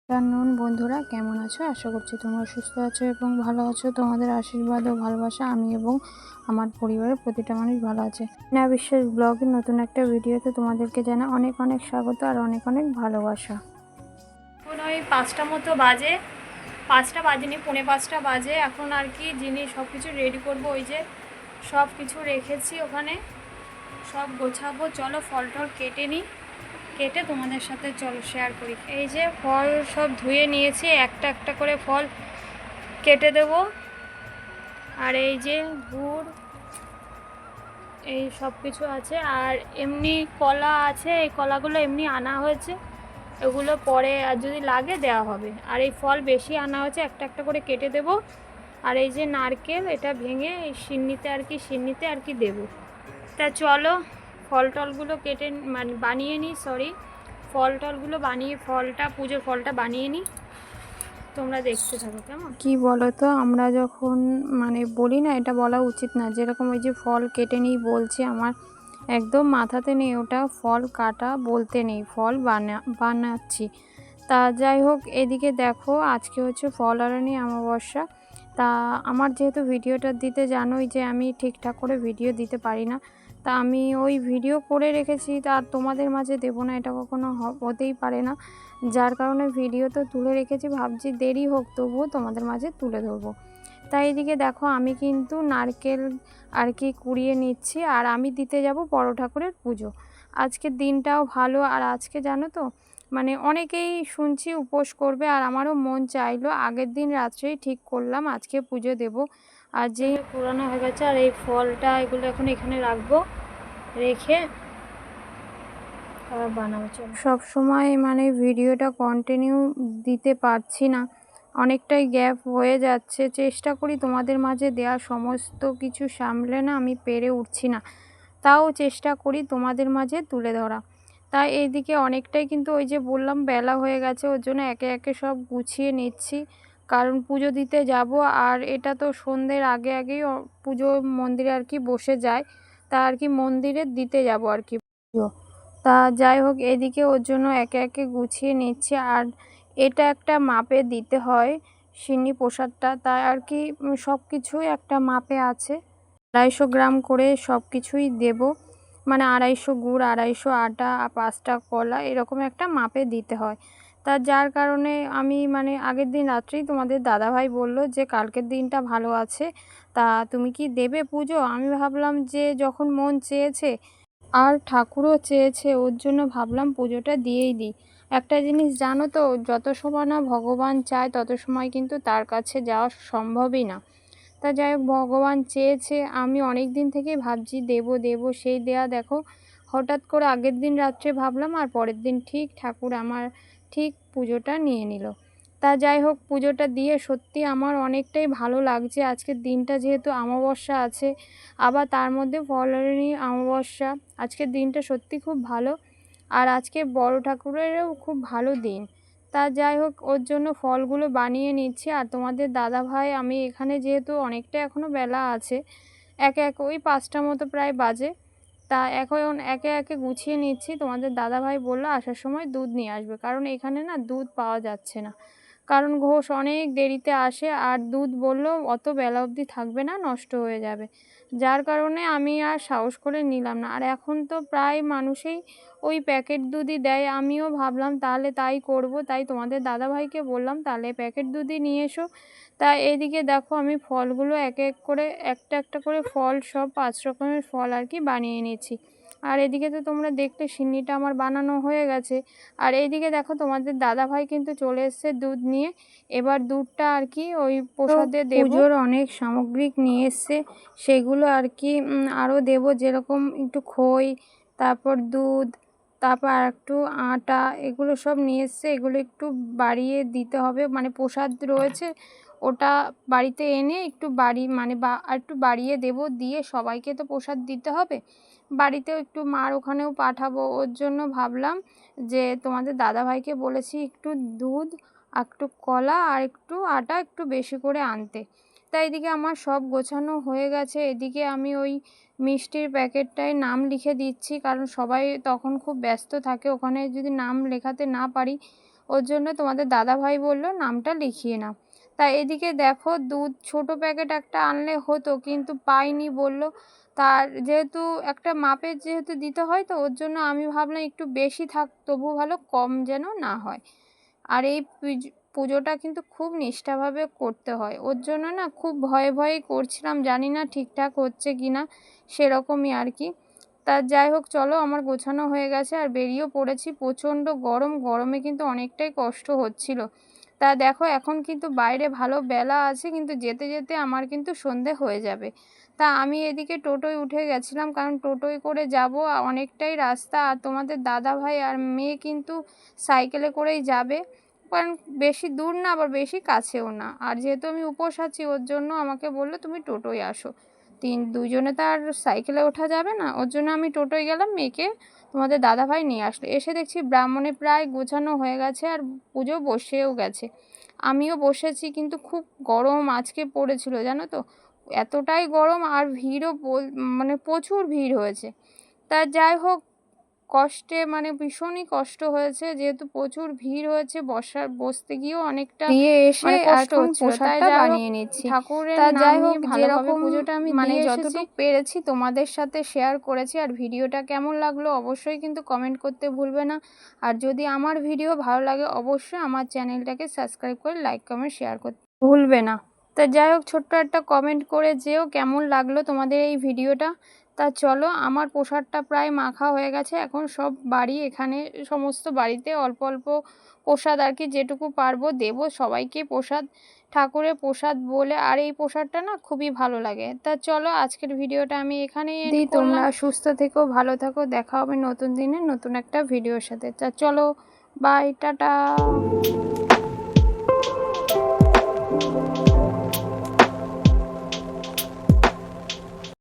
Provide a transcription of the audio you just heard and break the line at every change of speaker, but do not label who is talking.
Afternoon বন্ধুরা, কেমন আছো? আশা করছি তোমরা সুস্থ আছো এবং ভালো আছো। তোমাদের আশীর্বাদ ও ভালোবাসা আমি এবং আমার পরিবারের প্রতিটা মানুষ ভালো আছে। না বিশ্বাস ব্লগের নতুন একটা ভিডিওতে তোমাদেরকে জানা অনেক অনেক স্বাগত আর অনেক অনেক ভালোবাসা।
এখন ওই 5টা মতো বাজে, 5টা বাজেনি, 4:45 বাজে। এখন আর কি জিনিস সব কিছু রেডি করবো। ওই যে সব কিছু রেখেছি ওখানে, সব গোছাবো। চলো ফল টল কেটে নিই, কেটে তোমাদের সাথে চলো শেয়ার করি। এই যে ফল সব ধুয়ে নিয়েছি, একটা একটা করে ফল কেটে দেব। আর এই যে গুড়, এই সব কিছু আছে। আর এমনি কলা আছে, এই কলাগুলো এমনি আনা হয়েছে, এগুলো পরে আর যদি লাগে দেওয়া হবে। আর এই ফল বেশি আনা হয়েছে, একটা একটা করে কেটে দেব। আর এই যে নারকেল, এটা ভেঙে এই সিন্নিতে আর কি দেবো। তা চলো ফল টলগুলো কেটে মানে বানিয়ে নিই, ফল টলগুলো বানিয়ে পুজোর ফলটা বানিয়ে নিই। তোমরা দেখতে থাকো কেমন।
কি বলো তো, আমরা যখন বলি না, এটা বলা উচিত না। যেরকম ওই যে ফল কেটে নিই বলছি, আমার একদম মাথাতে নেই ওটা। ফল কাটা বলতে নেই, ফল বানাচ্ছি। তা যাই হোক, এদিকে দেখো আজকে হচ্ছে ফলহারানি অমাবস্যা। তা আমার যেহেতু ভিডিওটা দিতে জানোই যে আমি ঠিকঠাক করে ভিডিও দিতে পারি না, তা আমি ওই ভিডিও করে রেখেছি, তা আর তোমাদের মাঝে দেবো না, এটা কখনো হতেই পারে না। যার কারণে ভিডিও তো তুলে রেখেছি, ভাবছি দেরি হোক তবুও তোমাদের মাঝে তুলে ধরবো। তাই এদিকে দেখো আমি কিন্তু নারকেল আর কি কুড়িয়ে নিচ্ছি, আর আমি দিতে যাব বড় ঠাকুরের পুজো। আজকের দিনটাও ভালো, আর আজকে জানো তো অনেকেই শুনছি উপোস করবে, আর আমারও মন চাইলো। আগের দিন রাত্রেই ঠিক করলাম আজকে পুজো দেব। আর যেই
পুরানো হয়ে গেছে, আর এই ফলটা এগুলো এখন এখানে রাখবো, রেখে আবার বানাবো। চলো।
সব সময় ভিডিওটা কন্টিনিউ দিতে পারছি না, অনেকটাই গ্যাপ হয়ে যাচ্ছে। চেষ্টা করি তোমাদের মাঝে দেওয়ার, সমস্ত কিছু সামলে না আমি পেরে উঠছি না, তাও চেষ্টা করি তোমাদের মাঝে তুলে ধরা। তাই এইদিকে অনেকটাই কিন্তু ওই যে বললাম বেলা হয়ে গেছে, ওর জন্য একে একে সব গুছিয়ে নিচ্ছি, কারণ পুজো দিতে যাব। আর এটা তো সন্ধ্যের আগে আগেই পুজো মন্দিরে আর কি বসে যায়, তা আর কি মন্দিরে দিতে যাব আর কি পুজো। তা যাই হোক, এদিকে ওর জন্য একে একে গুছিয়ে নিচ্ছি। আর এটা একটা মাপে দিতে হয় সিন্নি প্রসাদটা, তাই আর কি সব কিছুই একটা মাপে আছে। 250 গ্রাম করে সব কিছুই দেব, 250 গুড়, 250 আটা, 5টা কলা, এরকম একটা মাপে দিতে হয়। তা যার কারণে আমি আগের দিন রাত্রেই তোমাদের দাদাভাই বলল যে কালকের দিনটা ভালো আছে, তা তুমি কি দেবে পুজো? আমি ভাবলাম যে যখন মন চেয়েছে আর ঠাকুরও চেয়েছে, ওর জন্য ভাবলাম পুজোটা দিয়েই দিই। একটা জিনিস জানো তো, যত সময় না ভগবান চায় তত সময় কিন্তু তার কাছে যাওয়া সম্ভবই না। তা যাই হোক, ভগবান চেয়েছে, আমি অনেক দিন থেকেই ভাবছি দেব দেব, সেই দেয়া দেখো হঠাৎ করে আগের দিন রাত্রে ভাবলাম, আর পরের দিন ঠিক ঠাকুর আমার ঠিক পুজোটা নিয়ে নিল। তা যাই হোক, পুজোটা দিয়ে সত্যি আমার অনেকটাই ভালো লাগছে। আজকের দিনটা যেহেতু অমাবস্যা আছে, আবার তার মধ্যে ফলহারিণী অমাবস্যা, আজকের দিনটা সত্যি খুব ভালো। আর আজকে বড় ঠাকুরেরও খুব ভালো দিন। তা যাই হোক, ওর জন্য ফলগুলো বানিয়ে নিচ্ছি। আর তোমাদের দাদাভাই, আমি এখানে যেহেতু অনেকটা এখনও বেলা আছে, একে একে ওই 5টা মতো প্রায় বাজে, তা এখন একে একে গুছিয়ে নিচ্ছি। তোমাদের দাদাভাই বললো আসার সময় দুধ নিয়ে আসবে, কারণ এখানে না দুধ পাওয়া যাচ্ছে না, কারণ ঘোষ অনেক দেরিতে আসে, আর দুধ বললো অত বেলা অবধি থাকবে না, নষ্ট হয়ে যাবে। যার কারণে আমি আর সাহস করে নিলাম না। আর এখন তো প্রায় মানুষই ওই প্যাকেট দুধই দেয়, আমিও ভাবলাম তাহলে তাই করব। তাই তোমাদের দাদাভাইকে বললাম তাহলে প্যাকেট দুধই নিয়ে এসো। তা এদিকে দেখো আমি ফলগুলো এক এক করে একটা একটা করে ফল, সব 5 রকমের ফল আর কি বানিয়ে নিয়েছি। আর এদিকে তো তোমরা দেখলে সিন্নিটা আমার বানানো হয়ে গেছে। আর এইদিকে দেখো তোমাদের দাদাভাই কিন্তু চলে এসছে দুধ নিয়ে। এবার দুধটা আর কি ওই প্রসাদে দেব। পুজোর অনেক সামগ্রিক নিয়ে এসছে, সেগুলো আর কি আরও দেবো, যেরকম একটু খই, তারপর দুধ, তারপর আর একটু আটা, এগুলো সব নিয়ে এসছে। এগুলো একটু বাড়িয়ে দিতে হবে, প্রসাদ রয়েছে ওটা বাড়িতে এনে একটু বা একটু বাড়িয়ে দেব, দিয়ে সবাইকে তো প্রসাদ দিতে হবে, বাড়িতেও একটু মার ওখানেও পাঠাবো। ওর জন্য ভাবলাম যে তোমাদের দাদাভাইকে বলেছি একটু দুধ, একটু কলা আর একটু আটা একটু বেশি করে আনতে। তাই এদিকে আমার সব গোছানো হয়ে গেছে। এদিকে আমি ওই মিষ্টির প্যাকেটটায় নাম লিখে দিচ্ছি, কারণ সবাই তখন খুব ব্যস্ত থাকে, ওখানে যদি নাম লেখাতে না পারি ওর জন্য তোমাদের দাদাভাই বলল নামটা লিখিয়ে নাও। তা এদিকে দেখো দুধ ছোট প্যাকেট একটা আনলে হতো, কিন্তু পাইনি বলল। তার যেহেতু একটা মাপের যেহেতু দিতে হয়, তো ওর জন্য আমি ভাবলাম একটু বেশি থাক তবু ভালো, কম যেন না হয়। আর এই পুজোটা কিন্তু খুব নিষ্ঠাভাবে করতে হয়, ওর জন্য না খুব ভয়ে ভয়ে করছিলাম, জানি না ঠিকঠাক হচ্ছে কি না, সেরকমই আর কি। তা যাই হোক চলো, আমার গোছানো হয়ে গেছে আর বেরিয়েও পড়েছি। প্রচণ্ড গরম, গরমে কিন্তু অনেকটাই কষ্ট হচ্ছিল। তা দেখো এখন কিন্তু বাইরে ভালো বেলা আছে, কিন্তু যেতে যেতে আমার কিন্তু সন্ধে হয়ে যাবে। তা আমি এদিকে টোটোয় উঠে গেছিলাম, কারণ টোটোয় করে যাব, অনেকটাই রাস্তা। আর তোমাদের দাদা ভাই আর মেয়ে কিন্তু সাইকেলে করেই যাবে, কারণ বেশি দূর না আবার বেশি কাছেও না। আর যেহেতু আমি উপোস আছি, ওর জন্য আমাকে বললো তুমি টোটোয় আসো। দুজনে তো আর সাইকেলে ওঠা যাবে না, ওর জন্য আমি টোটোয় গেলাম, মেয়েকে তোমাদের দাদাভাই নিয়ে আসলো। এসে দেখছি ব্রাহ্মণে প্রায় গোছানো হয়ে গেছে আর পুজো বসেও গেছে। আমিও বসেছি, কিন্তু খুব গরম আজকে পড়েছিল জানো তো, এতটাই গরম আর ভিড়ও মানে প্রচুর ভিড় হয়েছে। তা যাই হোক, কষ্টে মানে ভীষণই কষ্ট হয়েছে, যেহেতু প্রচুর ভিড় হয়েছে, বসতে গিয়েও অনেকটা দিয়ে এসে
মানে কষ্ট
এখন
হচ্ছিল। তাই
প্রসাদটা
যাই হোক
বানিয়ে নিচ্ছি।
ঠাকুরের
তা
নাম
যাই
নিয়ে
হোক,
ভালোভাবে
যেরকম
পুজোটা আমি
মানে
দিয়ে এসেছি।
যতটুকু পেরেছি তোমাদের সাথে শেয়ার করেছি। আর ভিডিওটা কেমন লাগলো অবশ্যই কিন্তু কমেন্ট করতে ভুলবে না। আর যদি আমার ভিডিও ভালো লাগে অবশ্যই আমার চ্যানেলটাকে সাবস্ক্রাইব করে লাইক কমেন্ট শেয়ার করতে ভুলবে না। তা যাই হোক, ছোট্ট একটা কমেন্ট করে যেও কেমন লাগলো তোমাদের এই ভিডিওটা। তা চলো, আমার প্রসাদটা প্রায় মাখা হয়ে গেছে, এখন সব বাড়ি এখানে সমস্ত বাড়িতে অল্প অল্প প্রসাদ আর কি যেটুকু পারবো দেবো সবাইকে প্রসাদ, ঠাকুরের প্রসাদ বলে। আর এই প্রসাদটা না খুবই ভালো লাগে। তা চলো, আজকের ভিডিওটা আমি এখানেই এন্ড করলাম। তোমরা সুস্থ থেকো, ভালো থাকো, দেখা হবে নতুন দিনে নতুন একটা ভিডিওর সাথে। তা চলো, বাই, টাটা।